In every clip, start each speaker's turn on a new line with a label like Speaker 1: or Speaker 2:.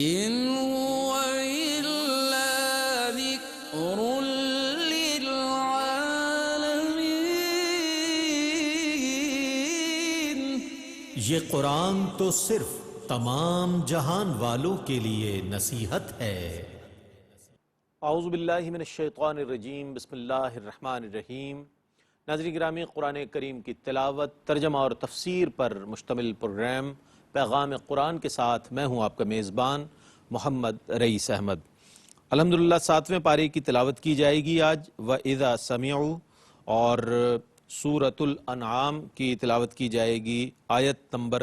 Speaker 1: إن هو إلا ذكر للعالمين.
Speaker 2: یہ قرآن تو صرف تمام جہان والوں کے لیے نصیحت ہے۔
Speaker 3: اعوذ باللہ من الشیطان الرجیم، بسم اللہ الرحمن الرحیم۔ ناظرین گرامی، قرآن کریم کی تلاوت، ترجمہ اور تفسیر پر مشتمل پروگرام پیغام قرآن کے ساتھ میں ہوں آپ کا میزبان محمد رئیس احمد۔ الحمدللہ 7ویں پارے کی تلاوت کی جائے گی آج، وَإِذَا سَمِعُوا، اور سورۃ الانعام کی تلاوت کی جائے گی آیت نمبر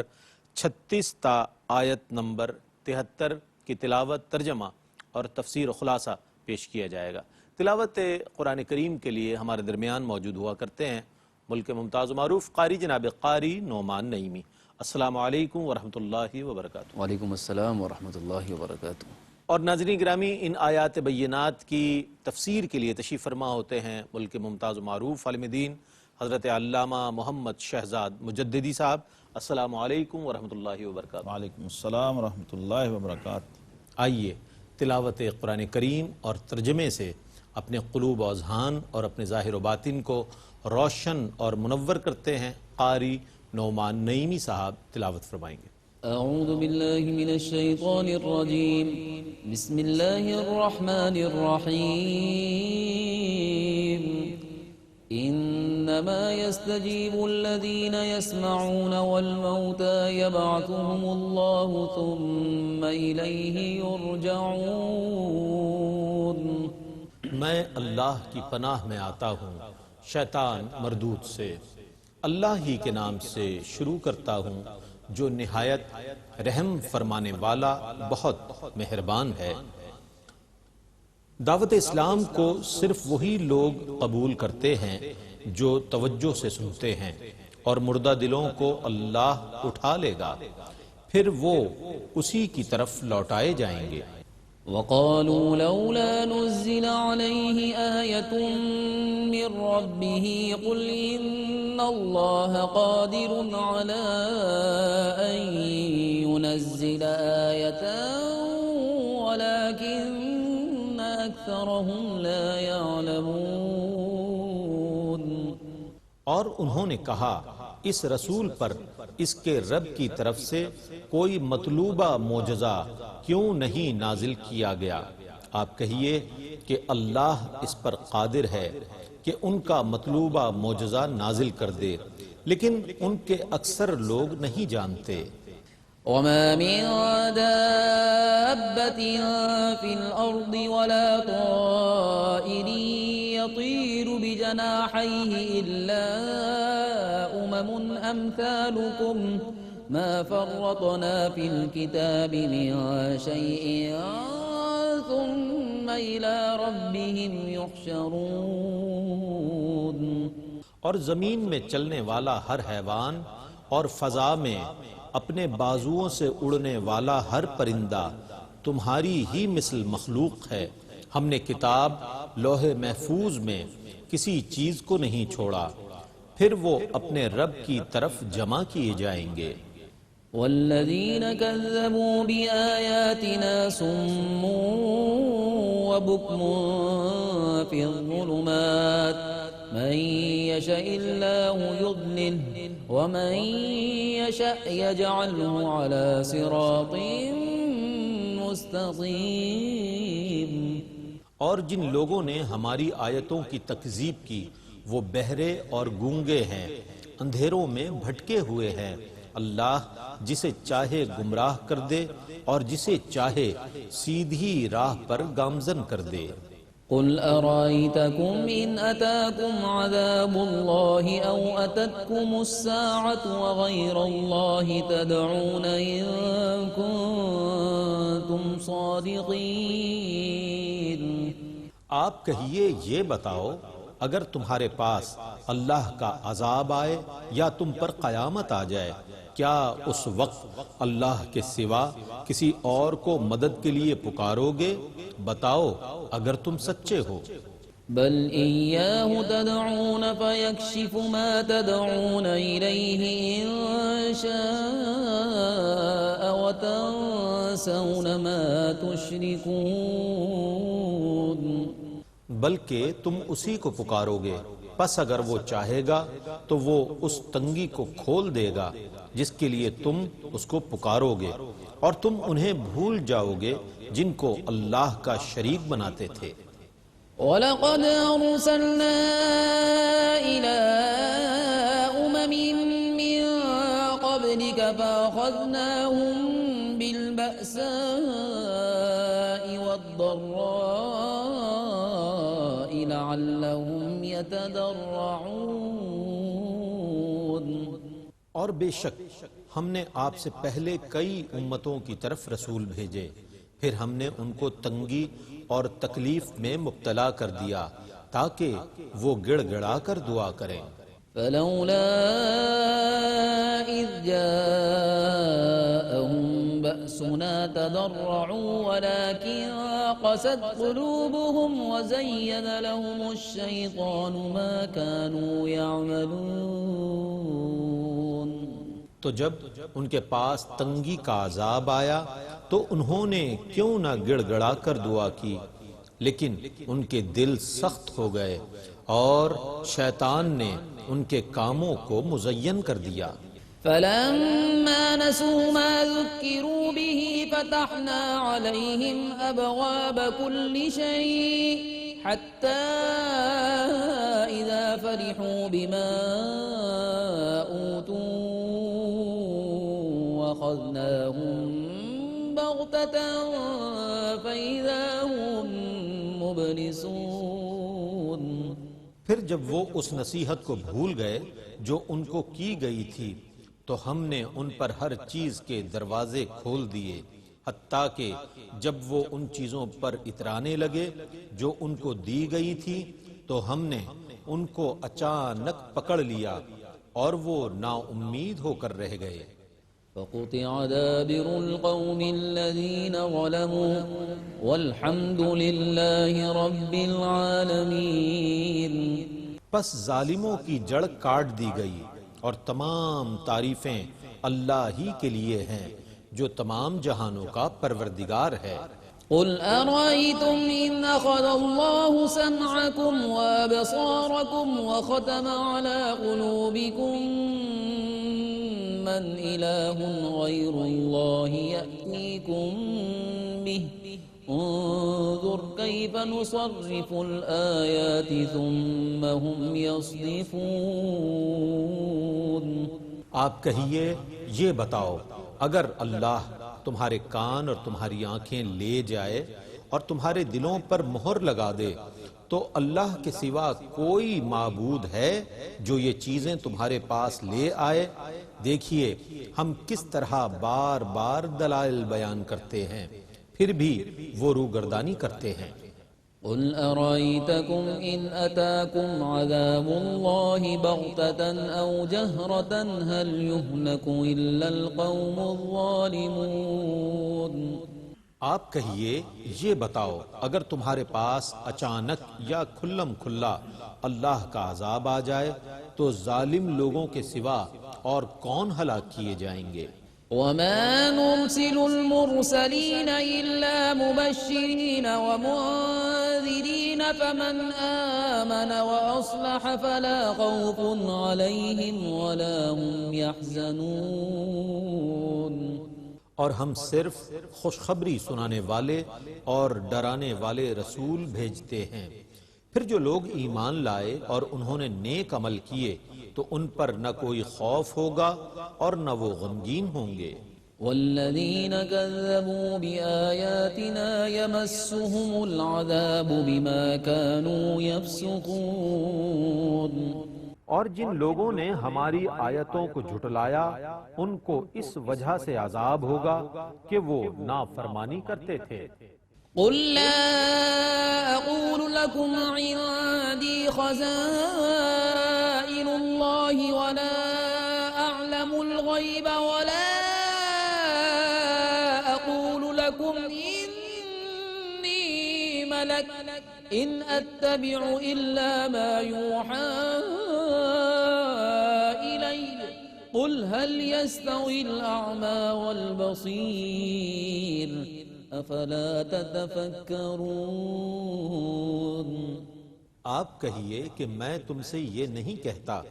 Speaker 3: 36 تا آیت نمبر 73 کی تلاوت، ترجمہ اور تفسیر و خلاصہ پیش کیا جائے گا۔ تلاوت قرآن کریم کے لیے ہمارے درمیان موجود ہوا کرتے ہیں ملک ممتاز و معروف قاری جناب قاری نعمان نعیمی۔ السلام علیکم ورحمۃ اللہ وبرکاتہ۔
Speaker 4: وعلیکم السلام ورحمۃ اللہ وبرکاتہ۔
Speaker 3: اور ناظرین گرامی، ان آیات بینات کی تفسیر کے لیے تشریف فرما ہوتے ہیں ملک ممتاز و معروف عالم دین حضرت علامہ محمد شہزاد مجددی صاحب۔ السلام علیکم ورحمۃ اللہ وبرکاتہ۔
Speaker 5: وعلیکم السلام ورحمۃ اللہ وبرکاتہ۔
Speaker 3: آئیے تلاوت قرآن کریم اور ترجمے سے اپنے قلوب و اذہان اور اپنے ظاہر و باطن کو روشن اور منور کرتے ہیں۔ قاری نعمان نعیمی صاحب تلاوت فرمائیں گے۔
Speaker 4: اعوذ باللہ من الشیطان الرجیم، بسم اللہ الرحمن الرحیم۔ انما يستجيب الذين يسمعون والموتى يبعثهم الله ثم إليه يرجعون۔
Speaker 3: میں اللہ کی پناہ میں آتا ہوں شیطان مردود سے۔ اللہ ہی کے نام سے شروع کرتا ہوں جو نہایت رحم فرمانے والا بہت مہربان ہے۔ دعوت اسلام کو صرف وہی لوگ قبول کرتے ہیں جو توجہ سے سنتے ہیں، اور مردہ دلوں کو اللہ اٹھا لے گا، پھر وہ اسی کی طرف لوٹائے جائیں گے۔
Speaker 4: وقالوا لولا نزل عليه آية من ربه قل إن الله قادر على أن ينزل آية ولكن أكثرهم لا يعلمون۔
Speaker 3: اور انہوں نے کہا اس رسول پر اس کے رب کی طرف سے کوئی مطلوبہ معجزہ کیوں نہیں نازل کیا گیا؟ آپ کہیے کہ اللہ اس پر قادر ہے کہ ان کا مطلوبہ معجزہ نازل کر دے، لیکن ان کے اکثر لوگ نہیں جانتے۔
Speaker 4: وما من دابة في الأرض ولا طائر يطير بجناحيه إلا أمم أمثالكم ما فرطنا في الكتاب من شيء ثم إلى ربهم يحشرون۔
Speaker 3: اور زمین میں چلنے والا ہر حیوان اور فضا میں اپنے بازوؤں سے اڑنے والا ہر پرندہ تمہاری ہی مثل مخلوق ہے۔ ہم نے کتاب لوح محفوظ میں کسی چیز کو نہیں چھوڑا، پھر وہ اپنے رب کی طرف جمع کیے جائیں گے۔
Speaker 4: والذين كذبوا بآياتنا صم وبكم في الظلمات من يشاء الله يضلله ومن يشاء يجعله على صراط مستقيم۔
Speaker 3: اور جن لوگوں نے ہماری آیتوں کی تکذیب کی وہ بہرے اور گونگے ہیں، اندھیروں میں بھٹکے ہوئے ہیں۔ اللہ جسے چاہے گمراہ کر دے اور جسے چاہے سیدھی راہ پر گامزن کر دے۔
Speaker 4: قل أرأيتكم إن أتاكم عذاب الله أو أتتكم الساعة وغير الله تدعون إن كنتم صادقين۔
Speaker 3: آپ کہیے یہ بتاؤ، اگر تمہارے پاس اللہ کا عذاب آئے یا تم پر قیامت آ جائے، کیا اس وقت اللہ کے سوا کسی اور کو مدد کے لیے پکارو گے؟ بتاؤ اگر تم سچے ہو۔
Speaker 4: بل إياه تدعون فيكشف ما تدعون إليه إن شاء وتنسون وتنسون ما تشركون
Speaker 2: بلکہ تم اسی کو پکارو گے، پس اگر وہ چاہے گا تو وہ اس تنگی کو کھول دے گا جس کے لیے تم اس کو پکارو گے، اور تم انہیں بھول جاؤ گے جن کو اللہ کا شریک بناتے تھے۔
Speaker 4: وَلَقَدْ أَرْسَلْنَا إِلَىٰ أُمَمٍ مِّن قَبْلِكَ فَأَخَذْنَاهُم بِالْبَأْسَاءِ وَالضَّرَّاءِ لَعَلَّهُمْ يَتَضَرَّعُونَ۔
Speaker 2: اور بے شک ہم نے آپ سے پہلے کئی امتوں کی طرف رسول بھیجے، پھر ہم نے ان کو تنگی اور تکلیف میں مبتلا کر دیا تاکہ وہ گڑ گڑا کر دعا کریں۔
Speaker 4: فلولا إذ جاءهم بأسنا تضرعوا ولكن قست قلوبهم وزين لهم الشيطان ما كانوا يعملون۔
Speaker 2: تو جب ان کے پاس تنگی کا عذاب آیا تو انہوں نے کیوں نہ گڑ گڑا کر دعا کی، لیکن ان کے دل سخت ہو گئے اور شیطان نے ان کے کاموں کو مزین کر دیا۔
Speaker 4: فلما نسوا ما ذكروا به فتحنا عليهم أبواب كل شيء حتى إذا فرحوا بما أوتوا أخذناهم بغتة فإذا هم مبلسون۔
Speaker 2: پھر جب وہ اس نصیحت کو بھول گئے جو ان کو کی گئی تھی تو ہم نے ان پر ہر چیز کے دروازے کھول دیے، حتیٰ کہ جب وہ ان چیزوں پر اترانے لگے جو ان کو دی گئی تھی تو ہم نے ان کو اچانک پکڑ لیا اور وہ نا امید ہو کر رہ گئے۔
Speaker 4: فقطع دابر القوم الذين ظلموا والحمد لله رب العالمين۔
Speaker 2: پس ظالموں کی جڑ کاٹ دی گئی اور تمام تعریفیں اللہ ہی کے لیے ہیں جو تمام جہانوں کا پروردگار ہے۔
Speaker 4: قل أرأيتم إن أخذ الله سمعكم وأبصاركم وختم على قلوبكم من إله غير الله يأتيكم به انظر كيف نصرف الآيات ثم هم يصدفون۔
Speaker 2: آپ کہیے یہ بتاؤ، اگر اللہ تمہارے کان اور تمہاری آنکھیں لے جائے اور تمہارے دلوں پر مہر لگا دے تو اللہ کے سوا کوئی معبود ہے جو یہ چیزیں تمہارے پاس لے آئے؟ دیکھیے ہم کس طرح بار بار دلائل بیان کرتے ہیں، پھر بھی وہ روگردانی کرتے ہیں۔
Speaker 4: قل أرأيتكم إن أتاكم عذاب الله بغتة أو جهرة هل يهلك إلا القوم الظالمون۔
Speaker 2: آپ کہیے یہ بتاؤ، اگر تمہارے پاس اچانک یا کھلم کھلا اللہ کا عذاب آ جائے تو ظالم لوگوں کے سوا اور کون ہلاک کیے جائیں گے؟
Speaker 4: وما نرسل المرسلين إلا مبشرين ومنذرين فمن آمن وأصلح فلا خوف عليهم ولا هم يحزنون۔
Speaker 2: اور ہم صرف خوشخبری سنانے والے اور ڈرانے والے رسول بھیجتے ہیں، پھر جو لوگ ایمان لائے اور انہوں نے نیک عمل کیے تو ان پر نہ کوئی خوف ہوگا اور نہ وہ غمگین ہوں گے۔
Speaker 4: والذين كذبوا بآياتنا يمسهم العذاب بما كانوا يفسقون۔
Speaker 3: اور جن لوگوں نے ہماری آیتوں کو جھٹلایا ان کو اس وجہ سے عذاب ہوگا کہ وہ نافرمانی کرتے تھے۔
Speaker 4: قل لا أقول لكم عندي خزائن الله ولا أعلم الغيب ولا أقول لكم إني ملك إن أتبع إلا ما يوحى إلي قل هل يستوي الأعمى والبصير أفلا تتفكرون۔
Speaker 2: آپ کہیے کہ میں تم سے یہ نہیں کہتا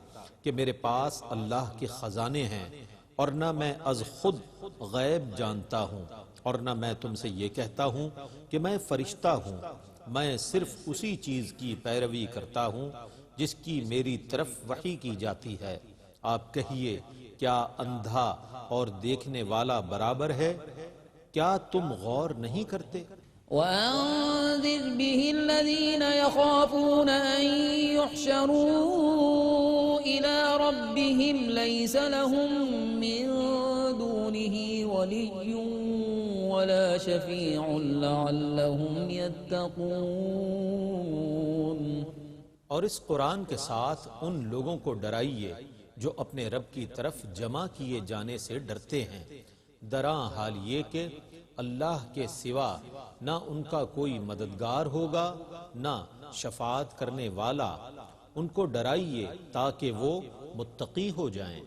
Speaker 2: کہ میرے پاس اللہ کے خزانے ہیں، اور نہ میں از خود غیب جانتا ہوں، اور نہ میں تم سے یہ کہتا ہوں کہ میں فرشتہ ہوں۔ میں صرف اسی چیز کی پیروی کرتا ہوں جس کی میری طرف وحی کی جاتی ہے۔ آپ کہیے کیا اندھا اور دیکھنے والا برابر ہے؟ کیا تم غور نہیں کرتے؟
Speaker 4: وأنذر به الذين يخافون أن يحشروا إلى ربهم ليس لهم من دونه ولي ولا شفيع لعلهم يتقون۔
Speaker 2: اور اس قرآن کے ساتھ ان لوگوں کو ڈرائیے جو اپنے رب کی طرف جمع کیے جانے سے ڈرتے ہیں، دراں حال یہ کہ اللہ کے سوا نہ ان کا کوئی مددگار ہوگا نہ شفاعت کرنے والا۔ ان کو ڈرائیے تاکہ وہ متقی ہو جائیں۔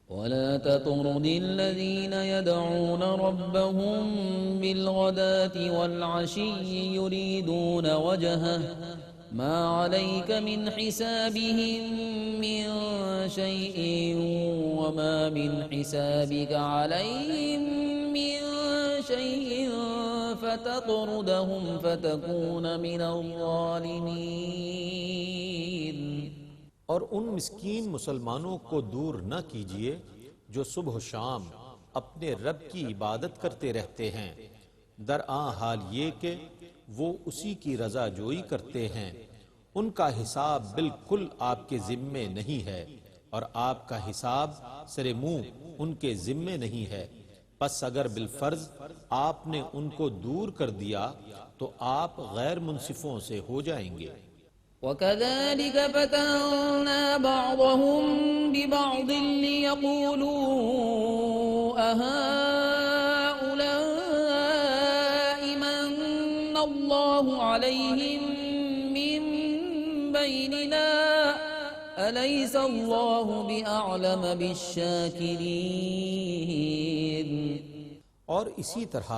Speaker 4: ولا تطرد الذين يدعون ربهم بالغداة والعشي يريدون وجهه ما عليك من حسابهم من شيء وما من حسابك عليهم من شيء فتطردهم فتكون من الظالمين۔
Speaker 2: اور ان مسکین مسلمانوں کو دور نہ کیجیے جو صبح و شام اپنے رب کی عبادت کرتے رہتے ہیں، درآں حال یہ کہ وہ اسی کی رضا جوئی کرتے ہیں۔ ان کا حساب بالکل آپ کے ذمے نہیں ہے، اور آپ کا حساب سر منہ ان کے ذمے نہیں ہے۔ پس اگر بالفرض آپ نے ان کو دور کر دیا تو آپ غیر منصفوں سے ہو جائیں گے۔
Speaker 4: وَكَذَلِكَ فَتَنَّا بَعْضَهُمْ بِبَعْضٍ لِيَقُولُوا أَهَؤُلَاءِ مَنَّ اللَّهُ عَلَيْهِمْ مِنْ بَيْنِنَا أَلَيْسَ اللَّهُ بِأَعْلَمَ بِالشَّاكِرِينَ۔
Speaker 2: اور اسی طرح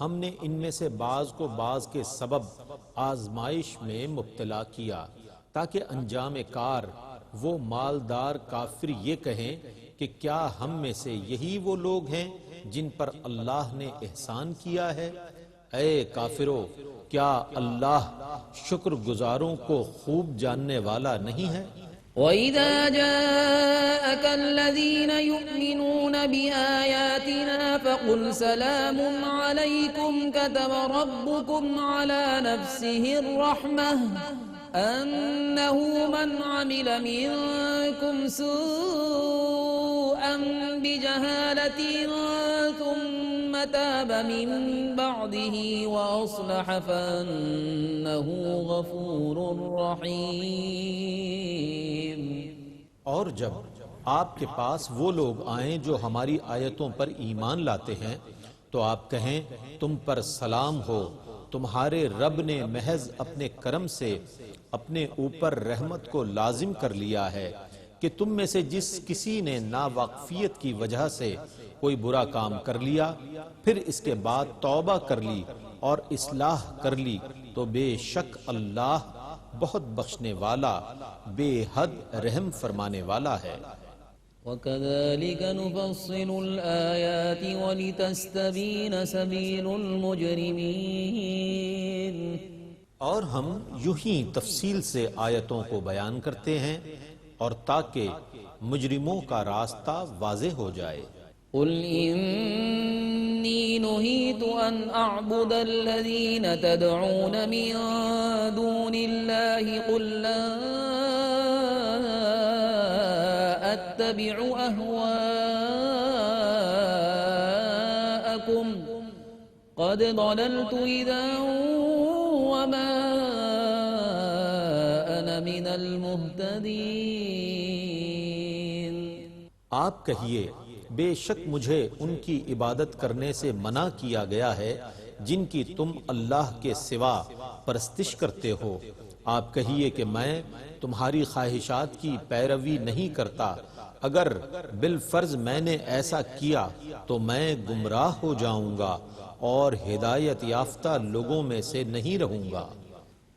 Speaker 2: ہم نے ان میں سے بعض کو بعض کے سبب آزمائش میں مبتلا کیا تاکہ انجام کار وہ مالدار کافر یہ کہیں کہ کیا ہم میں سے یہی وہ لوگ ہیں جن پر اللہ نے احسان کیا ہے؟ اے کافرو، کیا اللہ شکر گزاروں کو خوب جاننے والا نہیں ہے؟
Speaker 4: وَإِذَا جَاءَكَ الَّذِينَ يُؤْمِنُونَ بِآيَاتِنَا فَقُلْ سَلَامٌ عَلَيْكُمْ كَتَبَ رَبُّكُمْ عَلَى نَفْسِهِ الرَّحْمَةَ أَنَّهُ مَنْ عَمِلَ مِنْكُمْ سُوءًا بِجَهَالَةٍ ثُمَّ تَابَ مِنْ بَعْدِهِ وَأَصْلَحَ فَأَنَّهُ غَفُورٌ رَحِيمٌ۔
Speaker 2: اور جب آپ کے پاس وہ لوگ آئیں جو ہماری آیتوں پر ایمان لاتے ہیں تو آپ کہیں تم پر سلام ہو، تمہارے رب نے محض اپنے کرم سے اپنے اوپر رحمت کو لازم کر لیا ہے کہ تم میں سے جس کسی نے ناواقفیت کی وجہ سے کوئی برا کام کر لیا پھر اس کے بعد توبہ کر لی اور اصلاح کر لی تو بے شک اللہ بہت بخشنے والا بے حد رحم فرمانے والا ہے۔
Speaker 4: وَكَذَلِكَ نُفَصِّلُ الْآيَاتِ وَلِتَسْتَبِينَ سَبِيلُ الْمُجْرِمِينَ۔
Speaker 2: اور ہم یوں ہی تفصیل سے آیتوں کو بیان کرتے ہیں اور تاکہ مجرموں کا راستہ واضح ہو جائے۔
Speaker 4: قُلْ إِنِّي نُهِيتُ أَنْ أَعْبُدَ الَّذِينَ تَدْعُونَ مِن دُونِ اللَّهِ قُلْ لَا أَتَّبِعُ أَهْوَاءَكُمْ قَدْ ضَلَلْتُ إِذًا وَمَا أَنَا مِنَ الْمُهْتَدِينَ۔
Speaker 2: آپ کہیے بے شک مجھے ان کی عبادت کرنے سے منع کیا گیا ہے جن کی تم اللہ کے سوا پرستش کرتے ہو۔ آپ کہیے کہ میں تمہاری خواہشات کی پیروی نہیں کرتا، اگر بالفرض میں نے ایسا کیا تو میں گمراہ ہو جاؤں گا اور ہدایت یافتہ لوگوں میں سے نہیں رہوں گا۔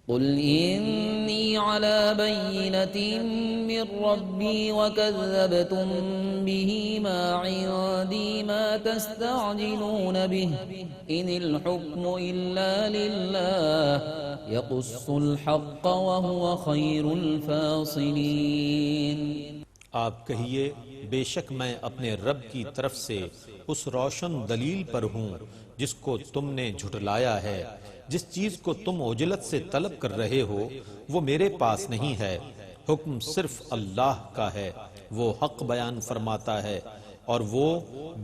Speaker 4: قل إني على بينة من ربي وكذبتم به ما عندي ما تستعجلون به إن الحكم إلا لله يقص الحق وهو خير الفاصلين۔
Speaker 2: آپ کہیے بے شک میں اپنے رب کی طرف سے اس روشن دلیل پر ہوں جس کو تم نے جھٹلایا ہے۔ جس چیز کو تم عجلت سے طلب کر رہے ہو وہ میرے پاس نہیں ہے، حکم صرف اللہ کا ہے، وہ حق بیان فرماتا ہے اور وہ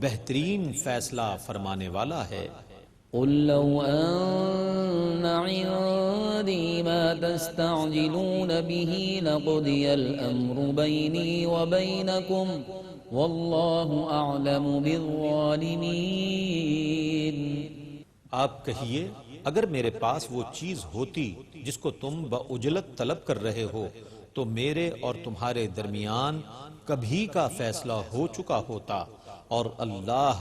Speaker 2: بہترین فیصلہ فرمانے والا ہے۔
Speaker 4: قل لو أن عندي ما تستعجلون به لقضي الأمر بيني وبينكم والله أعلم بالظالمين۔
Speaker 2: آپ کہیے اگر میرے پاس وہ چیز ہوتی جس کو تم بعجلت طلب کر رہے ہو تو میرے اور تمہارے درمیان کبھی کا فیصلہ ہو چکا ہوتا، اور اللہ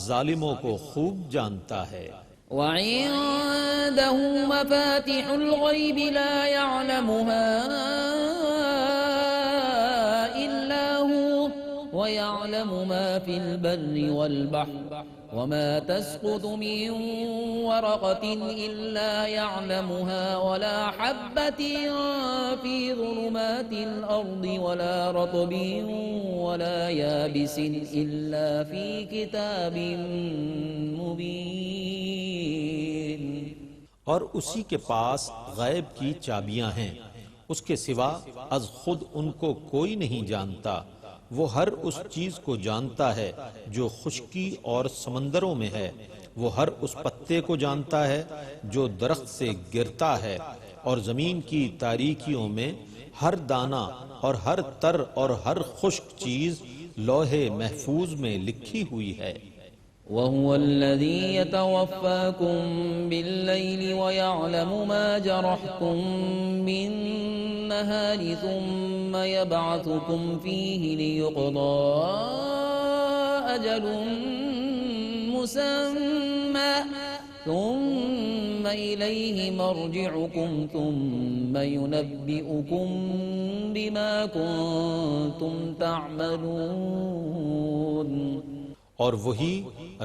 Speaker 2: ظالموں کو خوب جانتا ہے۔
Speaker 4: وعنده مفاتح الغيب لا يعلمها إلا هو ويعلم ما في البر والبحر وما تسقط من ورقة إلا يعلمها ولا حبة في ظلمات الأرض ولا رطب ولا يابس إلا في كتاب مبين۔
Speaker 2: اور اسی کے پاس غیب کی چابیاں ہیں، اس کے سوا از خود ان کو کوئی نہیں جانتا۔ وہ ہر اس چیز کو جانتا ہے جو خشکی اور سمندروں میں ہے، وہ ہر اس پتے کو جانتا ہے جو درخت سے گرتا ہے، اور زمین کی تاریکیوں میں ہر دانہ اور ہر تر اور ہر خشک چیز لوح محفوظ میں لکھی ہوئی ہے۔
Speaker 4: وهو الذي يتوفاكم بالليل ويعلم ما جرحتم بالنهار ثم يبعثكم فيه ليقضى أجل مسمى ثم إليه مرجعكم ثم ينبئكم بما كنتم تعملون۔
Speaker 2: اور وہی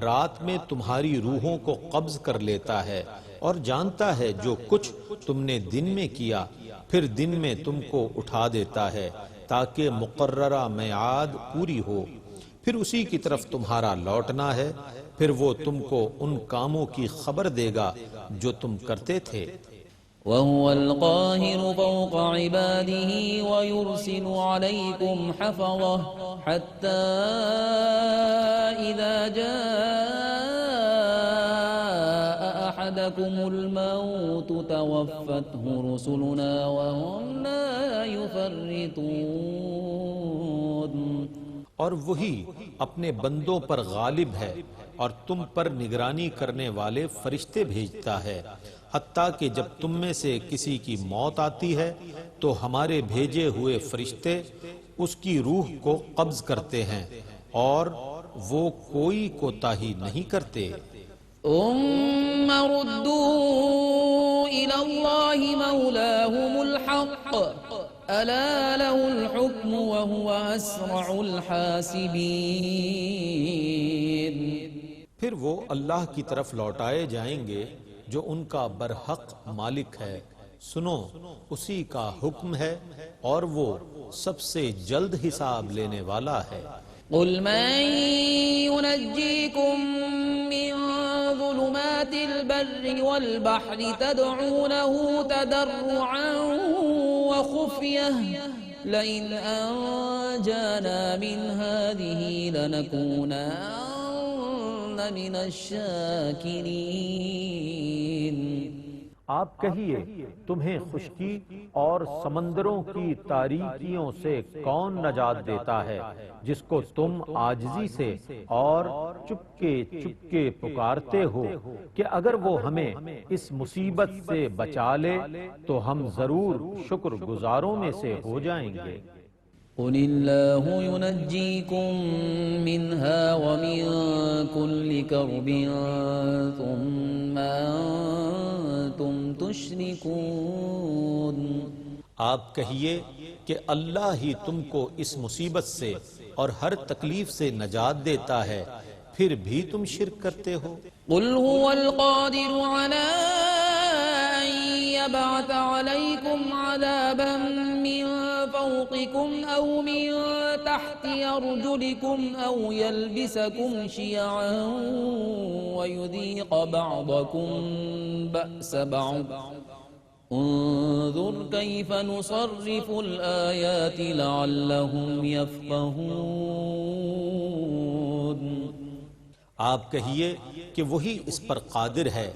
Speaker 2: رات میں تمہاری روحوں کو قبض کر لیتا ہے اور جانتا ہے جو کچھ تم نے دن میں کیا، پھر دن میں تم کو اٹھا دیتا ہے تاکہ مقررہ میعاد پوری ہو، پھر اسی کی طرف تمہارا لوٹنا ہے، پھر وہ تم کو ان کاموں کی خبر دے گا جو تم کرتے تھے۔
Speaker 4: وهو القاهر فوق عباده ويرسل عليكم حفظه حتى إذا جاء أحدكم الموت توفته رسلنا وهم لا يفرطون۔
Speaker 2: اور وہی اپنے بندوں پر غالب ہے اور تم پر نگرانی کرنے والے فرشتے بھیجتا ہے، حتیٰ کہ جب تم میں سے کسی کی موت آتی ہے تو ہمارے بھیجے ہوئے فرشتے اس کی روح کو قبض کرتے ہیں اور وہ کوئی کوتاہی نہیں کرتے۔
Speaker 4: ثم ردوا إلى الله مولاهم الحق ألا له الحكم وهو أسرع الحاسبين۔
Speaker 2: پھر وہ اللہ کی طرف لوٹائے جائیں گے جو ان کا برحق مالک ہے، سنو اسی کا حکم ہے اور وہ سب سے جلد حساب لینے والا ہے۔
Speaker 4: قل من ينجيكم من ظلمات البر والبحر تدعونه تضرعا وخفية لئن أنجانا من هذه لنكونن من الشاكرين۔
Speaker 2: آپ کہیے تمہیں خشکی اور سمندروں کی تاریکیوں سے کون نجات دیتا ہے جس کو تم عاجزی سے اور چپکے چپکے پکارتے ہو کہ اگر وہ ہمیں اس مصیبت سے بچا لے تو ہم ضرور شکر گزاروں میں سے ہو جائیں گے۔
Speaker 4: قل الله ينجيكم منها ومن كل كرب ثم أنتم تشركون.
Speaker 2: آپ کہیے کہ اللہ ہی تم کو اس مصیبت سے اور ہر تکلیف سے نجات دیتا ہے، پھر بھی تم شرک کرتے ہو.
Speaker 4: قل هو القادر على أن يبعث عليكم عذابا من فوقكم أو من تحت أرجلكم أو يلبسكم شيعا ويذيق بعضكم بأس بعض انظر كيف نصرف الآيات لعلهم يفقهون.
Speaker 2: آپ کہیے کہ وہی اس پر قادر ہے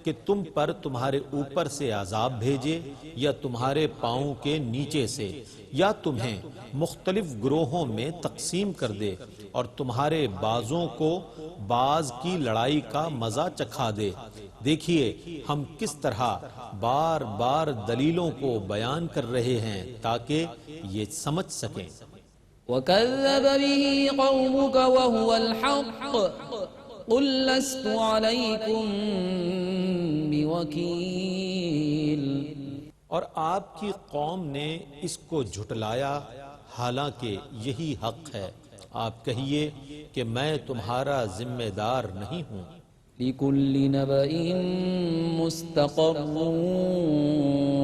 Speaker 2: کہ تم پر تمہارے اوپر سے عذاب بھیجے یا تمہارے پاؤں کے نیچے سے، یا تمہیں مختلف گروہوں میں تقسیم کر دے اور تمہارے بازوں کو باز کی لڑائی کا مزہ چکھا دے. دیکھیے ہم کس طرح بار بار دلیلوں کو بیان کر رہے ہیں تاکہ یہ سمجھ سکیں.
Speaker 4: وكذب به قومك وهو الحق قل لست عليكم بوكيل.
Speaker 2: اور آپ کی قوم نے اس کو جھٹلایا حالانکہ یہی حق ہے. آپ کہیے کہ میں تمہارا ذمہ دار نہیں ہوں.
Speaker 4: لكل نبأ مستقر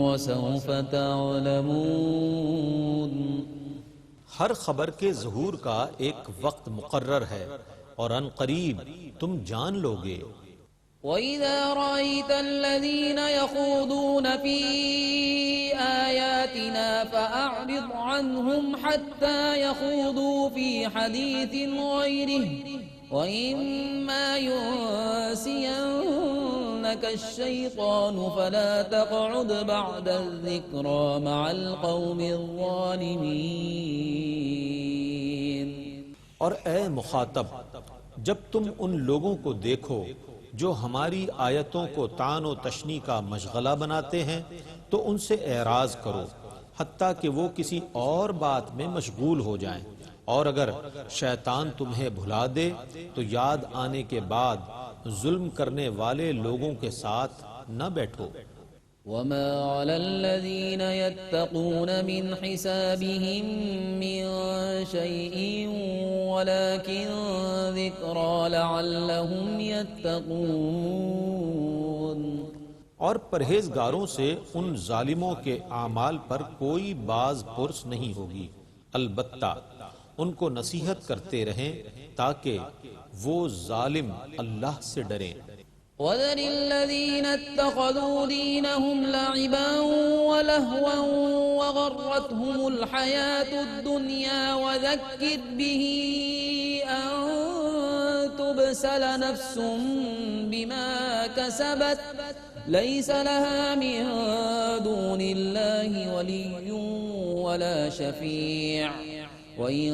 Speaker 4: وسوف تعلمون.
Speaker 2: ہر خبر کے ظہور کا ایک وقت مقرر ہے اور ان قریب تم جان لو گے.
Speaker 4: وَإِذَا رَأَيْتَ الَّذِينَ يَخُوضُونَ فِي آيَاتِنَا فَأَعْرِضْ عَنْهُمْ حَتَّى يَخُوضُوا فِي حَدِيثٍ غَيْرِهِ وَإِمَّا يُنسِيَنَّكَ الشَّيْطَانُ فَلَا تَقْعُدْ بَعْدَ الذِّكْرَى مَعَ الْقَوْمِ الظَّالِمِينَ.
Speaker 2: اور اے مخاطب، جب تم ان لوگوں کو دیکھو جو ہماری آیتوں کو طعن و تشنیع کا مشغلہ بناتے ہیں تو ان سے اعراض کرو حتیٰ کہ وہ کسی اور بات میں مشغول ہو جائیں. اور اگر شیطان تمہیں بھلا دے تو یاد آنے کے بعد ظلم کرنے والے لوگوں کے ساتھ نہ بیٹھو.
Speaker 4: وما على الذين يتقون من حسابهم من شيء ولكن ذكرى لعلهم يتقون.
Speaker 2: اور پرہیزگاروں سے ان ظالموں کے اعمال پر کوئی باز پرس نہیں ہوگی، البتہ ان کو نصیحت کرتے رہیں تاکہ وہ ظالم اللہ سے ڈریں.
Speaker 4: وَذَرِ الَّذِينَ اتَّخَذُوا دِينَهُمْ لَعِبًا وَلَهْوًا وَغَرَّتْهُمُ الْحَيَاةُ الدُّنْيَا وَذَكِّرْ بِهِ أَن تُبْسَلَ نَفْسٌ بِمَا كَسَبَتْ لَيْسَ لَهَا مِن دُونِ اللَّهِ وَلِيٌّ وَلَا شَفِيعٌ وَإِن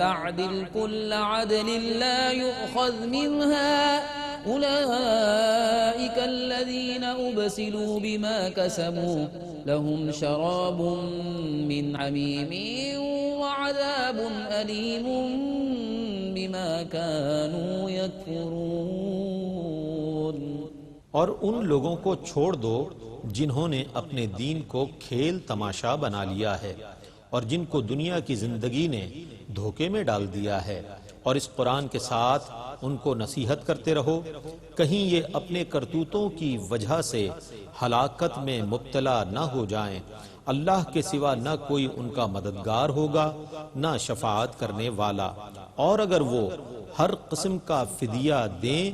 Speaker 4: تَعْدِلْ كُلَّ عَدْلٍ لَّا يُؤْخَذْ مِنْهَا أولئك الذين أبسلوا بما كسبوا لهم شراب من حميم وعذاب أليم بما كانوا يكفرون.
Speaker 2: اور ان لوگوں کو چھوڑ دو جنہوں نے اپنے دین کو کھیل تماشا بنا لیا ہے اور جن کو دنیا کی زندگی نے دھوکے میں ڈال دیا ہے. اور اس قرآن کے ساتھ ان کو نصیحت کرتے رہو کہیں یہ اپنے کرتوتوں کی وجہ سے ہلاکت میں مبتلا نہ ہو جائیں. اللہ کے سوا نہ کوئی ان کا مددگار ہوگا نہ شفاعت کرنے والا. اور اگر وہ ہر قسم کا فدیہ دیں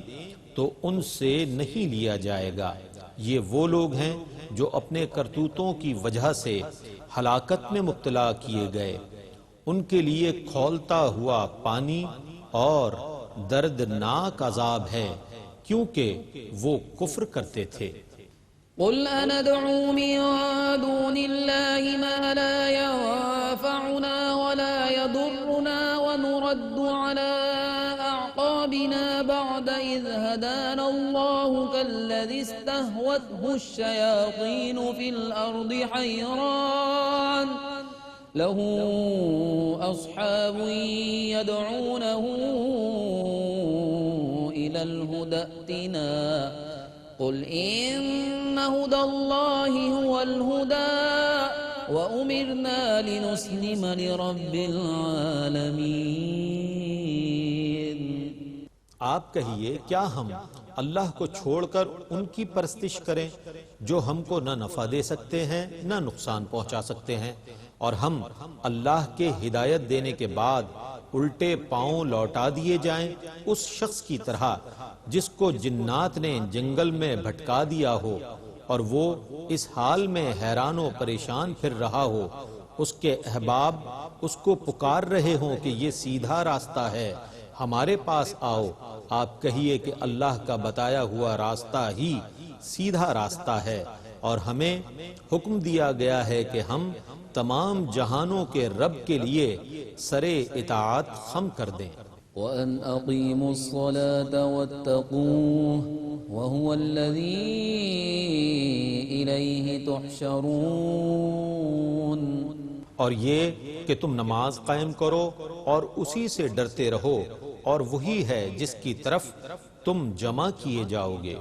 Speaker 2: تو ان سے نہیں لیا جائے گا. یہ وہ لوگ ہیں جو اپنے کرتوتوں کی وجہ سے ہلاکت میں مبتلا کیے گئے. ان کے لیے کھولتا ہوا پانی اور دردناک عذاب ہے کیونکہ وہ کفر کرتے تھے.
Speaker 4: قل أندعو من دون الله ما لا ينفعنا ولا يضرنا ونرد على أعقابنا بعد إذ هدانا الله كالذي استهوته الشياطين في الأرض له أصحاب يدعونه إلى الهدى ائتنا قل إن هدى الله هو الهدى وأمرنا لنسلم لرب العالمين۔
Speaker 2: آپ کہیے کیا ہم اللہ کو چھوڑ کر ان کی پرستش کریں جو ہم کو نہ نفع دے سکتے ہیں نہ نقصان پہنچا سکتے ہیں، اور ہم اللہ کے ہدایت دینے کے بعد الٹے پاؤں لوٹا دیے جائیں اس شخص کی طرح جس کو جنات نے جنگل میں بھٹکا دیا ہو اور وہ اس حال میں حیران و پریشان پھر رہا ہو، اس کے احباب اس کو پکار رہے ہوں کہ یہ سیدھا راستہ ہے، ہمارے پاس آؤ۔ آپ کہیے کہ اللہ کا بتایا ہوا راستہ ہی سیدھا راستہ ہے، اور ہمیں حکم دیا گیا ہے کہ ہم تمام جہانوں کے رب کے لیے سر اطاعت خم کر دیں۔
Speaker 4: وأن أقيموا الصلاة واتقوه وهو الذي إليه تحشرون۔
Speaker 2: اور یہ کہ تم نماز قائم کرو اور اسی سے ڈرتے رہو، اور وہی ہے جس کی طرف تم جمع کیے جاؤ گے۔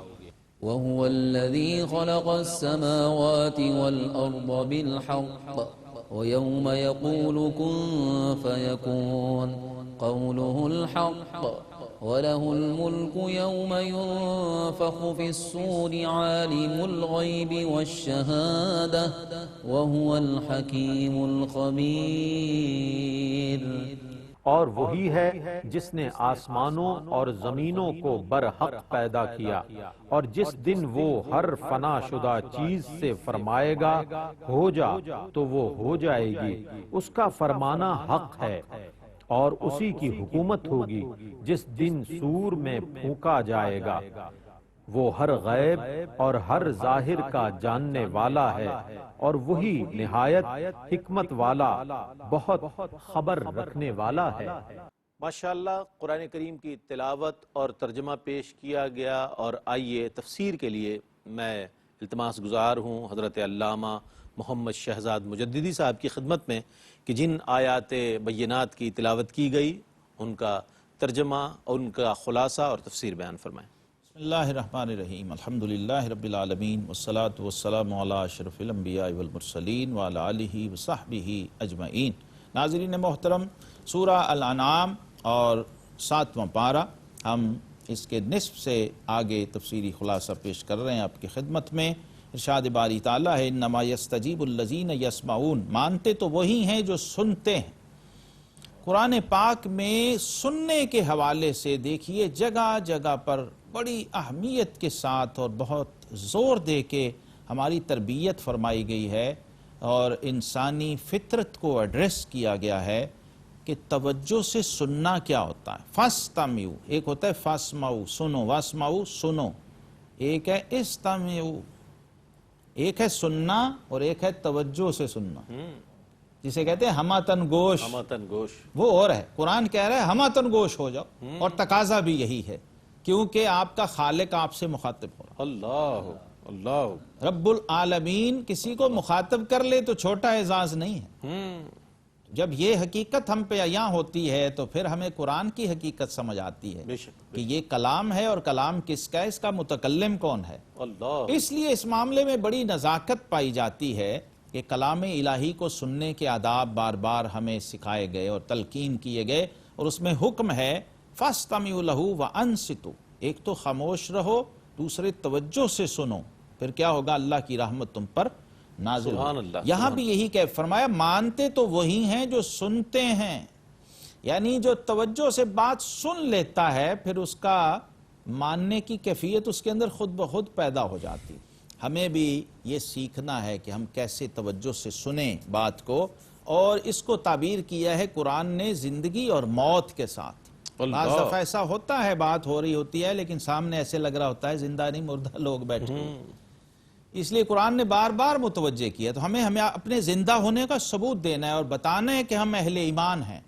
Speaker 4: وهو الذي خلق السماوات والأرض بالحق ويوم يقول كن فيكون قوله الحق وله الملك يوم ينفخ في الصور عالم الغيب والشهادة وهو الحكيم الخبير۔
Speaker 3: اور وہی ہے جس نے آسمانوں اور زمینوں کو برحق پیدا کیا، اور جس دن وہ ہر فنا شدہ چیز سے فرمائے گا ہو جا تو وہ ہو جائے گی، اس کا فرمانا حق ہے، اور اسی کی حکومت ہوگی جس دن سور میں پھونکا جائے گا۔ وہ ہر غیب اور ہر ظاہر کا جاننے والا ہے، اور وہی نہایت حکمت والا، بہت خبر رکھنے والا ہے۔ ماشاءاللہ، قرآن کریم کی تلاوت اور ترجمہ پیش کیا گیا، اور آئیے تفسیر کے لیے میں التماس گزار ہوں حضرت علامہ محمد شہزاد مجددی صاحب کی خدمت میں کہ جن آیات بینات کی تلاوت کی گئی ان کا ترجمہ، ان کا خلاصہ اور تفسیر بیان فرمائیں۔
Speaker 5: بسم اللہ الرحمن الرحیم، الحمدللہ رب العالمین، والصلاة والسلام علی اشرف الانبیاء والمرسلین وعلی آلہ وصحبہ اجمعین۔ ناظرین محترم، سورہ الانعام اور 7واں پارہ، ہم اس کے نصف سے آگے تفسیری خلاصہ پیش کر رہے ہیں آپ کی خدمت میں۔ ارشاد باری تعالیٰ ہے انما یستجیب الذین یسمعون، مانتے تو وہی ہیں جو سنتے ہیں۔ قرآن پاک میں سننے کے حوالے سے دیکھیے جگہ جگہ پر بڑی اہمیت کے ساتھ اور بہت زور دے کے ہماری تربیت فرمائی گئی ہے، اور انسانی فطرت کو ایڈریس کیا گیا ہے کہ توجہ سے سننا کیا ہوتا ہے۔ فاستمعوا، ایک ہوتا ہے فاسمعوا سنو، واسمعوا سنو، ایک ہے استمعوا، ایک ہے سننا اور ایک ہے توجہ سے سننا، جسے کہتے ہیں ہماتن گوش۔
Speaker 3: ہماتن گوش
Speaker 5: وہ اور ہے، قرآن کہہ رہا ہے ہماتن گوش ہو جاؤ، اور تقاضا بھی یہی ہے کیونکہ آپ کا خالق آپ سے مخاطب ہو رہا ہے۔
Speaker 3: اللہ اللہ،
Speaker 5: رب العالمین کسی کو مخاطب کر لے تو چھوٹا اعزاز نہیں ہے۔ جب یہ حقیقت ہم پہ عیاں ہوتی ہے تو پھر ہمیں قرآن کی حقیقت سمجھ آتی ہے
Speaker 3: بے شک
Speaker 5: کہ یہ کلام ہے، اور کلام کس کا ہے، اس کا متکلم کون ہے۔
Speaker 3: اللہ،
Speaker 5: اس لیے اس معاملے میں بڑی نزاکت پائی جاتی ہے کہ کلام الہی کو سننے کے آداب بار بار ہمیں سکھائے گئے اور تلقین کیے گئے، اور اس میں حکم ہے فاستمعوا لہ وانصتوا، ایک تو خاموش رہو، دوسرے توجہ سے سنو، پھر کیا ہوگا، اللہ کی رحمت تم پر نازل
Speaker 3: سبحان
Speaker 5: ہو۔
Speaker 3: اللہ،
Speaker 5: یہاں بھی یہی کہ فرمایا مانتے تو وہی ہیں جو سنتے ہیں، یعنی جو توجہ سے بات سن لیتا ہے پھر اس کا ماننے کی کیفیت اس کے اندر خود بخود پیدا ہو جاتی۔ ہمیں بھی یہ سیکھنا ہے کہ ہم کیسے توجہ سے سنیں بات کو، اور اس کو تعبیر کیا ہے قرآن نے زندگی اور موت کے ساتھ۔ بعض دفعہ ایسا ہوتا ہے بات ہو رہی ہوتی ہے لیکن سامنے ایسے لگ رہا ہوتا ہے زندہ نہیں مردہ لوگ بیٹھے ہیں، اس لیے قرآن نے بار بار متوجہ کیا۔ تو ہمیں اپنے زندہ ہونے کا ثبوت دینا ہے اور بتانا ہے کہ ہم اہل ایمان ہیں۔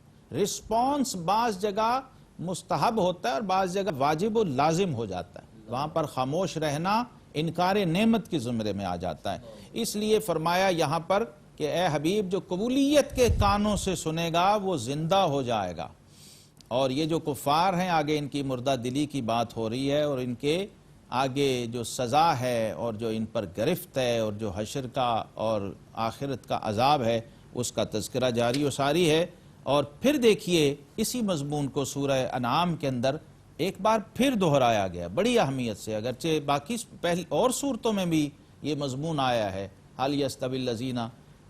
Speaker 5: رسپانس بعض جگہ مستحب ہوتا ہے اور بعض جگہ واجب و لازم ہو جاتا ہے، وہاں پر خاموش رہنا انکار نعمت کے زمرے میں آ جاتا ہے۔ اس لیے فرمایا یہاں پر کہ اے حبیب جو قبولیت کے کانوں سے سنے گا وہ زندہ ہو جائے گا، اور یہ جو کفار ہیں آگے ان کی مردہ دلی کی بات ہو رہی ہے، اور ان کے آگے جو سزا ہے اور جو ان پر گرفت ہے اور جو حشر کا اور آخرت کا عذاب ہے اس کا تذکرہ جاری و ساری ہے۔ اور پھر دیکھیے اسی مضمون کو سورہ انعام کے اندر ایک بار پھر دہرایا گیا بڑی اہمیت سے، اگرچہ باقی پہلی اور صورتوں میں بھی یہ مضمون آیا ہے، حَلْ يَسْتَوِي الَّذِينَ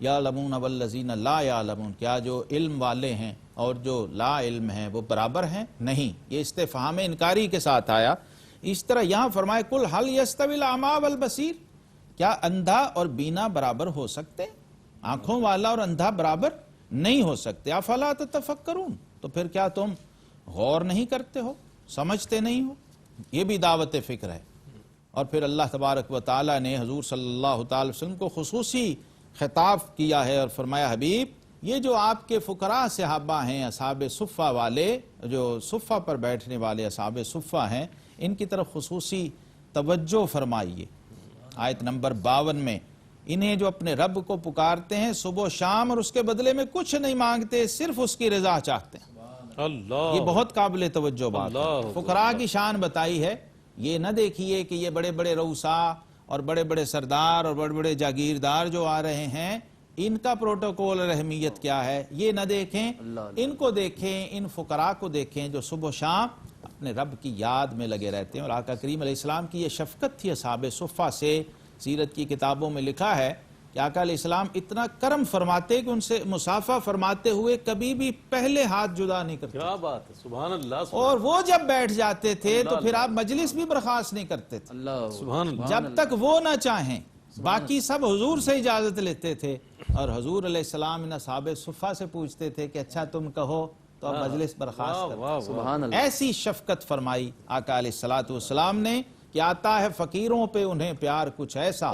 Speaker 5: يَعْلَمُونَ وَالَّذِينَ لَا يَعْلَمُونَ، کیا جو علم والے ہیں اور جو لا علم ہیں وہ برابر ہیں؟ نہیں، یہ استفہام انکاری کے ساتھ آیا۔ اس طرح یہاں فرمائے قُلْ هَلْ يَسْتَوِي الْأَعْمَىٰ وَالْبَصِيرُ، کیا اندھا اور بینا برابر ہو سکتے؟ آنکھوں والا اور اندھا برابر نہیں ہو سکتے۔ افلا تتفکرون، تو پھر کیا تم غور نہیں کرتے ہو، سمجھتے نہیں ہو؟ یہ بھی دعوت فکر ہے۔ اور پھر اللہ تبارک و تعالیٰ نے حضور صلی اللہ تعالی وسلم کو خصوصی خطاب کیا ہے اور فرمایا حبیب یہ جو آپ کے فقراء صحابہ ہیں، اصحاب صفہ والے، جو صفہ پر بیٹھنے والے اصحاب صفہ ہیں، ان کی طرف خصوصی توجہ فرمائیے۔ آیت نمبر 52 میں انہیں جو اپنے رب کو پکارتے ہیں صبح و شام اور اس کے بدلے میں کچھ نہیں مانگتے، صرف اس کی رضا چاہتے ہیں۔
Speaker 3: اللہ،
Speaker 5: یہ بہت قابل توجہ بات ہے۔ فقراء کی شان بتائی ہے، یہ نہ دیکھیے کہ یہ بڑے بڑے رؤساء اور بڑے بڑے سردار اور بڑے بڑے جاگیردار جو آ رہے ہیں ان کا پروٹوکول اور اہمیت کیا ہے، یہ نہ دیکھیں، ان کو دیکھیں، ان فقراء کو دیکھیں جو صبح و شام اپنے رب کی یاد میں لگے رہتے ہیں۔ اور آقا کریم علیہ السلام کی یہ شفقت تھی اصحاب صفہ سے۔ سیرت کی کتابوں میں لکھا ہے کہ آقا علیہ السلام اتنا کرم فرماتے کہ ان سے مصافحہ فرماتے ہوئے کبھی بھی پہلے ہاتھ جدا نہیں کرتے،
Speaker 3: کیا بات ہے، سبحان اللہ،
Speaker 5: اور وہ جب بیٹھ جاتے تھے تو پھر آپ مجلس بھی برخاست نہیں کرتے تھے
Speaker 3: سبحان اللہ،
Speaker 5: جب تک وہ نہ چاہیں۔ باقی سب حضور سے اجازت لیتے تھے، اور حضور علیہ السلام ان اصحاب صفہ سے پوچھتے تھے کہ اچھا تم کہو تو اب مجلس برخاست کرتے۔
Speaker 4: سبحان اللہ۔
Speaker 5: ایسی شفقت فرمائی آقا علیہ السلام نے کہ آتا ہے فقیروں پہ انہیں پیار کچھ ایسا،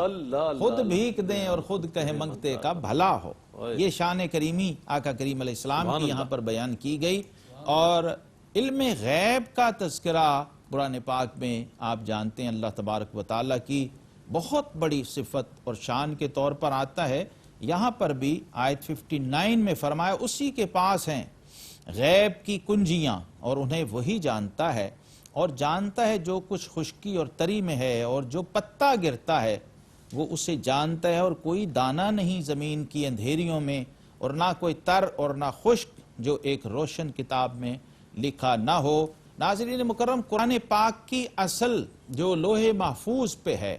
Speaker 5: خود بھیک دیں اور خود کہیں منگتے کا بھلا ہو۔ یہ شان کریمی آقا کریم علیہ السلام کی یہاں پر بیان کی گئی۔ اور علم غیب کا تذکرہ قرآن پاک میں آپ جانتے ہیں اللہ تبارک و تعالیٰ کی بہت بڑی صفت اور شان کے طور پر آتا ہے۔ یہاں پر بھی آیت 59 میں فرمایا اسی کے پاس ہیں غیب کی کنجیاں اور انہیں وہی جانتا ہے، اور جانتا ہے جو کچھ خشکی اور تری میں ہے، اور جو پتا گرتا ہے وہ اسے جانتا ہے، اور کوئی دانہ نہیں زمین کی اندھیریوں میں، اور نہ کوئی تر اور نہ خشک جو ایک روشن کتاب میں لکھا نہ ہو۔ ناظرین مکرم، قرآن پاک کی اصل جو لوح محفوظ پہ ہے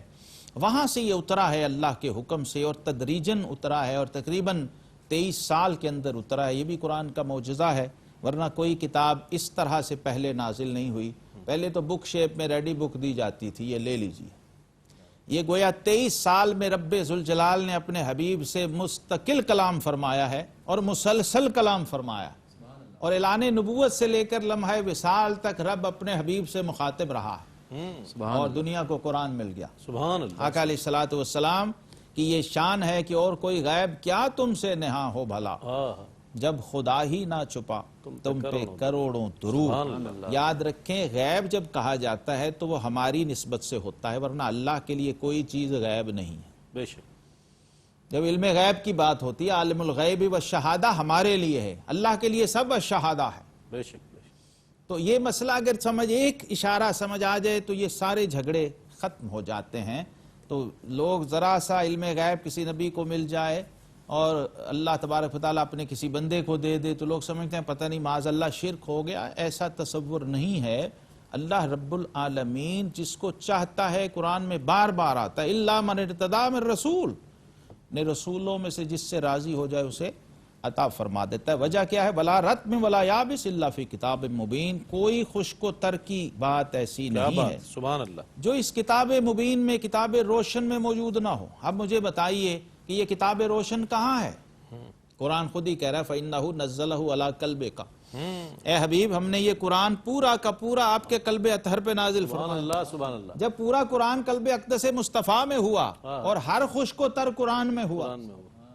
Speaker 5: وہاں سے یہ اترا ہے اللہ کے حکم سے، اور تدریجاً اترا ہے، اور تقریباً 23 سال کے اندر اترا ہے۔ یہ بھی قرآن کا معجزہ ہے، ورنہ کوئی کتاب اس طرح سے پہلے نازل نہیں ہوئی۔ پہلے تو بک شیپ میں ریڈی بک دی جاتی تھی، یہ لے لیجیے۔ یہ گویا 23 سال میں رب ذوالجلال نے اپنے حبیب سے مستقل کلام فرمایا ہے اور مسلسل کلام فرمایا، اور اعلان نبوت سے لے کر لمحہ وصال تک رب اپنے حبیب سے مخاطب رہا ہے، اور دنیا کو قرآن مل گیا۔
Speaker 3: سبحان اللہ،
Speaker 5: آقا علیہ السلام کی یہ شان ہے کہ اور کوئی غیب کیا تم سے نہاں ہو بھلا، جب خدا ہی نہ چھپا تم پہ کروڑوں درود۔ یاد رکھیں غیب جب کہا جاتا ہے تو وہ ہماری نسبت سے ہوتا ہے، ورنہ اللہ کے لیے کوئی چیز غیب نہیں ہے۔
Speaker 3: بے شک،
Speaker 5: جب علم غیب کی بات ہوتی ہے، عالم الغیب والشہادہ ہمارے لیے ہے، اللہ کے لیے سب الشہادہ ہے۔
Speaker 3: بے شک، بے شک۔
Speaker 5: تو یہ مسئلہ اگر ایک اشارہ سمجھ آ جائے تو یہ سارے جھگڑے ختم ہو جاتے ہیں۔ تو لوگ ذرا سا علم غیب کسی نبی کو مل جائے اور اللہ تبارک و تعالیٰ اپنے کسی بندے کو دے دے تو لوگ سمجھتے ہیں پتہ نہیں معاذ اللہ شرک ہو گیا۔ ایسا تصور نہیں ہے۔ اللہ رب العالمین جس کو چاہتا ہے، قرآن میں بار بار آتا ہے الا من ارتضی من رسول، نے رسولوں میں سے جس سے راضی ہو جائے اسے عطا فرما دیتا ہے۔ وجہ کیا ہے؟ ولا رطب ولا یابس الا فی کتاب مبین، کوئی خشک و تر کی بات ایسی نہیں ہے
Speaker 3: سبحان اللہ،
Speaker 5: جو اس کتاب مبین میں، کتاب روشن میں موجود نہ ہو۔ اب مجھے بتائیے کہ یہ کتاب روشن کہاں ہے؟ قرآن خود ہی کہہ رہا ہے فَإِنَّهُ نَزَّلَهُ عَلَىٰ قَلْبِكَ، اے حبیب ہم نے یہ قرآن پورا کا پورا آپ کے قلب اطہر پہ نازل
Speaker 3: سبحان
Speaker 5: فرمایا۔
Speaker 3: اللہ، سبحان اللہ،
Speaker 5: جب پورا قرآن قلب اقدس مصطفیٰ میں ہوا اور ہر خشک و تر قرآن میں ہوا،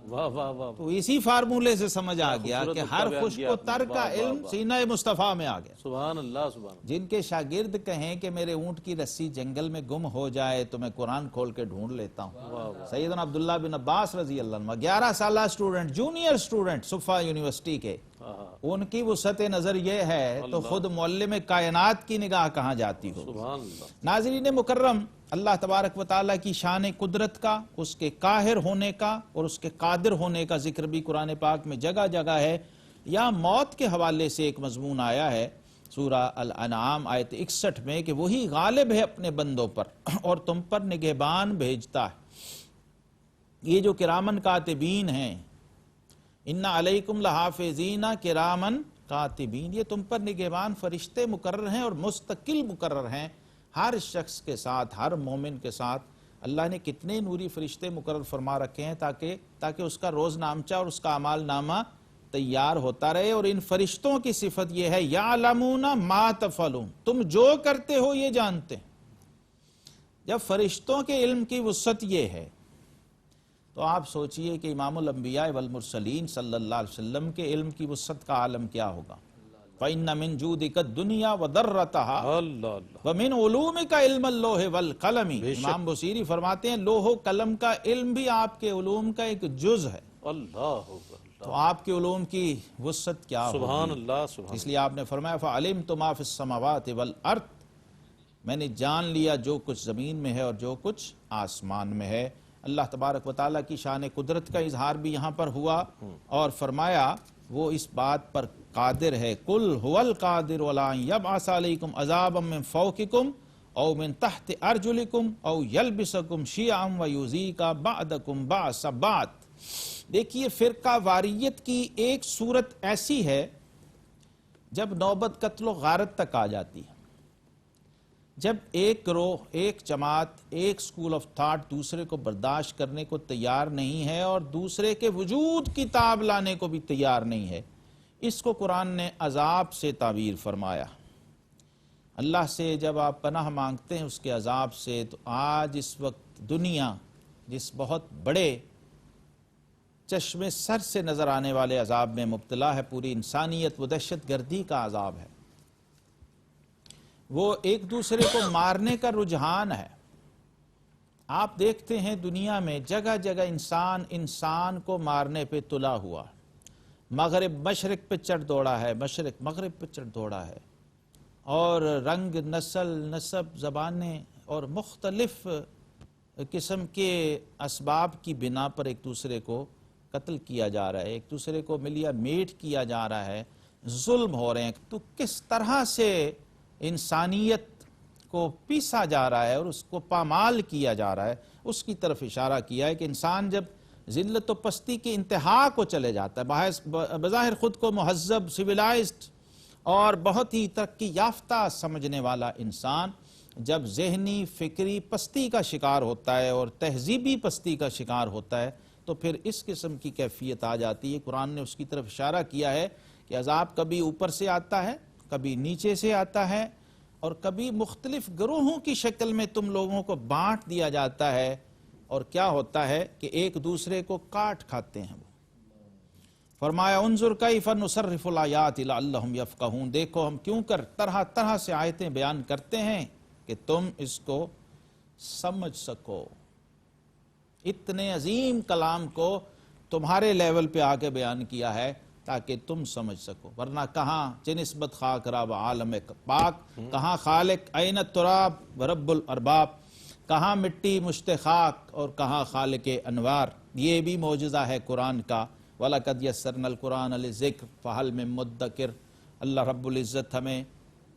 Speaker 3: واہ واہ واہ،
Speaker 5: تو اسی فارمولے سے سمجھ آ گیا
Speaker 3: خوبصورت
Speaker 5: کہ
Speaker 3: نقطہ
Speaker 5: ہر
Speaker 3: بیان
Speaker 5: خشک
Speaker 3: کیا
Speaker 5: و
Speaker 3: آپ نے،
Speaker 5: تر کا
Speaker 3: واہ واہ
Speaker 5: علم
Speaker 3: واہ،
Speaker 5: سینہ مصطفیٰ میں آ گیا۔
Speaker 3: سبحان اللہ سبحان اللہ۔
Speaker 5: جن کے شاگرد کہیں کہ میرے اونٹ کی رسی جنگل میں گم ہو جائے تو میں قرآن کھول کے ڈھونڈ لیتا ہوں۔ سیدنا عبداللہ بن عباس رضی اللہ عنہ 11 سالہ سٹوڈنٹ، جونیئر سٹوڈنٹ صفا یونیورسٹی کے، ان کی وسعت نظر یہ ہے تو خود معلم کائنات کی نگاہ کہاں جاتی ہو۔
Speaker 3: سبحان اللہ۔
Speaker 5: ناظرین مکرم، اللہ تبارک و تعالیٰ کی شان قدرت کا، اس کے قاہر ہونے کا اور اس کے قادر ہونے کا ذکر بھی قرآن پاک میں جگہ جگہ ہے۔ یا موت کے حوالے سے ایک مضمون آیا ہے سورہ الانعام آیت 61 میں کہ وہی غالب ہے اپنے بندوں پر اور تم پر نگہبان بھیجتا ہے۔ یہ جو کرامن کاتبین ہیں، اِنَّ عَلَيْكُمْ لَحَافِظِينَ کرامن کاتبین، یہ تم پر نگہبان فرشتے مقرر ہیں اور مستقل مقرر ہیں ہر شخص کے ساتھ، ہر مومن کے ساتھ۔ اللہ نے کتنے نوری فرشتے مقرر فرما رکھے ہیں تاکہ اس کا روز نامچہ اور اس کا اعمال نامہ تیار ہوتا رہے۔ اور ان فرشتوں کی صفت یہ ہے یعلمون ما تفعلون، تم جو کرتے ہو یہ جانتے ہیں۔ جب فرشتوں کے علم کی وسعت یہ ہے تو آپ سوچئے کہ امام الانبیاء والمرسلین صلی اللہ علیہ وسلم کے علم کی وسعت کا عالم کیا ہوگا۔ فَإِنَّ مِن جُودِكَ الدُّنْيَا وَضَرَّتَهَا
Speaker 3: اللہ اللہ،
Speaker 5: وَمِنْ عُلُومِكَ علم اللوح والقلم۔ امام بصیری فرماتے ہیں لوح و قلم کا علم بھی آپ کے علوم کا ایک جز ہے۔
Speaker 3: اللہ اکبر،
Speaker 5: تو آپ کے علوم کی وسعت کیا ہوگی؟
Speaker 3: سبحان اللہ سبحان
Speaker 5: اس لیے آپ نے فرمایا فَعَلِمْتُ مَا فِي السَّمَاوَاتِ وَالْأَرْضِ، میں نے جان لیا جو کچھ زمین میں ہے اور جو کچھ آسمان میں ہے۔ اللہ تبارک و تعالیٰ کی شان قدرت کا اظہار بھی یہاں پر ہوا اور فرمایا وہ اس بات پر قادر ہے قُلْ هُوَ الْقَادِرُ عَلَىٰ أَن يَبْعَثَ عَلَيْكُمْ عَذَابًا مِّن فَوْقِكُمْ أَوْ مِن تَحْتِ أَرْجُلِكُمْ أَوْ يَلْبِسَكُمْ شِيَعًا وَيُذِيقَ بَعْضَكُمْ بَأْسَ بَعْضٍ۔ دیکھیے فرقہ واریت کی ایک صورت ایسی ہے جب نوبت قتل و غارت تک آ جاتی ہے، جب ایک گروہ، ایک جماعت، ایک سکول آف تھاٹ دوسرے کو برداشت کرنے کو تیار نہیں ہے اور دوسرے کے وجود کی تاب لانے کو بھی تیار نہیں ہے، اس کو قرآن نے عذاب سے تعبیر فرمایا۔ اللہ سے جب آپ پناہ مانگتے ہیں اس کے عذاب سے، تو آج اس وقت دنیا جس بہت بڑے چشم سر سے نظر آنے والے عذاب میں مبتلا ہے، پوری انسانیت، وہ دہشت گردی کا عذاب ہے، وہ ایک دوسرے کو مارنے کا رجحان ہے۔ آپ دیکھتے ہیں دنیا میں جگہ جگہ انسان کو مارنے پہ تلا ہوا، مغرب مشرق پہ چڑھ دوڑا ہے، مشرق مغرب پہ چڑھ دوڑا ہے، اور رنگ، نسل، نسب، زبانیں اور مختلف قسم کے اسباب کی بنا پر ایک دوسرے کو قتل کیا جا رہا ہے، ایک دوسرے کو ملیا میٹ کیا جا رہا ہے، ظلم ہو رہے ہیں۔ تو کس طرح سے انسانیت کو پیسا جا رہا ہے اور اس کو پامال کیا جا رہا ہے، اس کی طرف اشارہ کیا ہے کہ انسان جب ذلت و پستی کی انتہا کو چلے جاتا ہے، بظاہر خود کو مہذب، سویلائزڈ اور بہت ہی ترقی یافتہ سمجھنے والا انسان جب ذہنی فکری پستی کا شکار ہوتا ہے اور تہذیبی پستی کا شکار ہوتا ہے تو پھر اس قسم کی کیفیت آ جاتی ہے۔ قرآن نے اس کی طرف اشارہ کیا ہے کہ عذاب کبھی اوپر سے آتا ہے، کبھی نیچے سے آتا ہے، اور کبھی مختلف گروہوں کی شکل میں تم لوگوں کو بانٹ دیا جاتا ہے، اور کیا ہوتا ہے کہ ایک دوسرے کو کاٹ کھاتے ہیں۔ فرمایا انظر کیف نصرف الآیات لعلہم یفقہون، دیکھو ہم کیوں کر طرح طرح سے آیتیں بیان کرتے ہیں کہ تم اس کو سمجھ سکو۔ اتنے عظیم کلام کو تمہارے لیول پہ آ کے بیان کیا ہے تاکہ تم سمجھ سکو، ورنہ کہاں چہ نسبت خاک را و عالم پاک، کہاں خالق عین التراب و رب الارباب، کہاں مٹی مشت خاک اور کہاں خالق انوار۔ یہ بھی معجزہ ہے قرآن کا، وَلَقَدْ يَسَّرْنَا الْقُرْآنَ لِلذِّكْرِ فَهَلْ مِن مُدَّكِرٍ۔ اللہ رب العزت ہمیں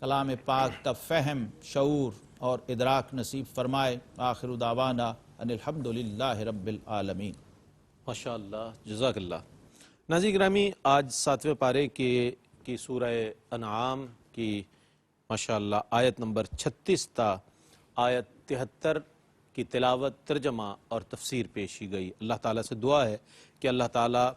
Speaker 5: کلام پاک کا فہم، شعور اور ادراک نصیب فرمائے۔ آخر دعوانا ان الحمدللہ رب العالمین۔
Speaker 3: ماشاءاللہ، جزاک اللہ۔ ناظرین گرامی، آج 7ویں پارے کی سورہ انعام کی ماشاءاللہ آیت نمبر 36 تا آیت 73 کی تلاوت، ترجمہ اور تفسیر پیش کی گئی۔ اللہ تعالیٰ سے دعا ہے کہ اللہ تعالیٰ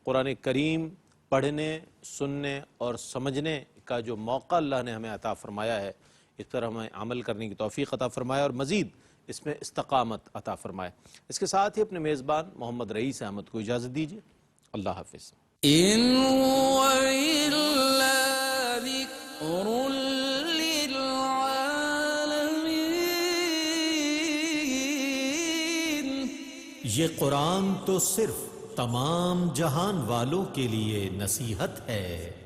Speaker 3: قرآن کریم پڑھنے، سننے اور سمجھنے کا جو موقع اللہ نے ہمیں عطا فرمایا ہے، اس پر ہمیں عمل کرنے کی توفیق عطا فرمایا، اور مزید اس میں استقامت عطا فرمائے۔ اس کے ساتھ ہی اپنے میزبان محمد رئیس احمد کو اجازت دیجیے۔ اللہ حافظ۔
Speaker 1: إن هو إلا ذكر للعالمين
Speaker 2: یہ قرآن تو صرف تمام جہان والوں کے لیے نصیحت ہے۔